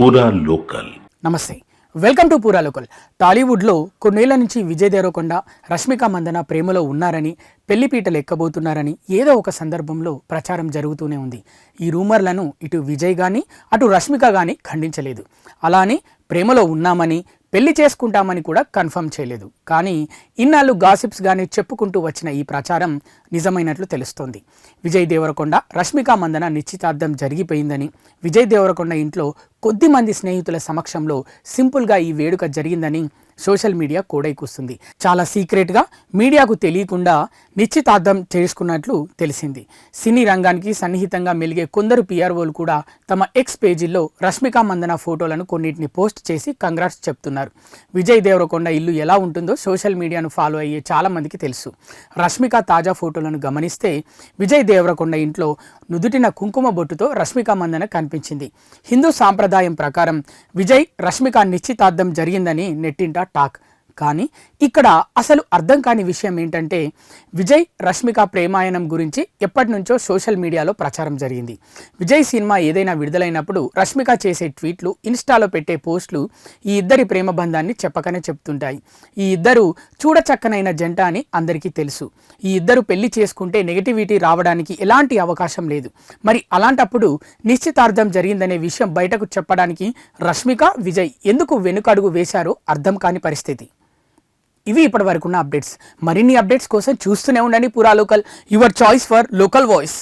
పూరా లోకల్. నమస్తే, welcome to పూరా లోకల్. టాలీవుడ్లో కొన్నేళ్ల నుంచి విజయ్ దేవరకొండ, రష్మిక మందన ప్రేమలో ఉన్నారని, పెళ్లిపీటలు ఎక్కబోతున్నారని ఏదో ఒక సందర్భంలో ప్రచారం జరుగుతూనే ఉంది. ఈ రూమర్లను ఇటు విజయ్ కానీ అటు రష్మిక కానీ ఖండించలేదు. అలానే ప్రేమలో ఉన్నామని, పెళ్లి చేసుకుంటామని కూడా కన్ఫర్మ్ చేయలేదు. కానీ ఇన్నాళ్ళు గాసిప్స్ కానీ చెప్పుకుంటూ వచ్చిన ఈ ప్రచారం నిజమైనట్లు తెలుస్తోంది. విజయ్ దేవరకొండ, రష్మిక మందన నిశ్చితార్థం జరిగిపోయిందని, విజయ్ దేవరకొండ ఇంట్లో కొద్దిమంది స్నేహితుల సమక్షంలో సింపుల్గా ఈ వేడుక జరిగిందని సోషల్ మీడియా కూడైకూస్తుంది. చాలా సీక్రెట్గా, మీడియాకు తెలియకుండా నిశ్చితార్థం చేసుకున్నట్లు తెలిసింది. సినీ రంగానికి సన్నిహితంగా మెలిగే కొందరు పిఆర్ఓలు కూడా తమ ఎక్స్ పేజీల్లో రష్మిక మందన ఫోటోలను కొన్నిటిని పోస్ట్ చేసి కంగ్రాట్స్ చెప్తున్నారు. విజయ్ దేవరకొండ ఇల్లు ఎలా ఉంటుందో సోషల్ మీడియాను ఫాలో అయ్యే చాలామందికి తెలుసు. రష్మిక తాజా ఫోటోలను గమనిస్తే విజయ్ దేవరకొండ ఇంట్లో నుదుటిన కుంకుమ బొట్టుతో రష్మిక మందన కనిపించింది. హిందూ సాంప్రదాయం ప్రకారం విజయ్, రష్మిక నిశ్చితార్థం జరిగిందని నెట్టింట టాక్. కానీ ఇక్కడ అసలు అర్థం కాని విషయం ఏంటంటే, విజయ్ రష్మిక ప్రేమాయణం గురించి ఎప్పటి నుంచో సోషల్ మీడియాలో ప్రచారం జరిగింది. విజయ్ సినిమా ఏదైనా విడుదలైనప్పుడు రష్మిక చేసే ట్వీట్లు, ఇన్స్టాలో పెట్టే పోస్టులు ఈ ఇద్దరి ప్రేమ బంధాన్ని చెప్పకనే చెప్తుంటాయి. ఈ ఇద్దరు చూడచక్కనైన జంట అని అందరికీ తెలుసు. ఈ ఇద్దరు పెళ్లి చేసుకుంటే నెగిటివిటీ రావడానికి ఎలాంటి అవకాశం లేదు. మరి అలాంటప్పుడు నిశ్చితార్థం జరిగిందనే విషయం బయటకు చెప్పడానికి రష్మిక, విజయ్ ఎందుకు వెనుకడుగు వేశారో అర్థం కాని పరిస్థితి. ఇవి ఇప్పటి వరకున్న అప్డేట్స్. మరిన్ని అప్డేట్స్ కోసం చూస్తూనే ఉండండి పూరా local, your choice for local voice.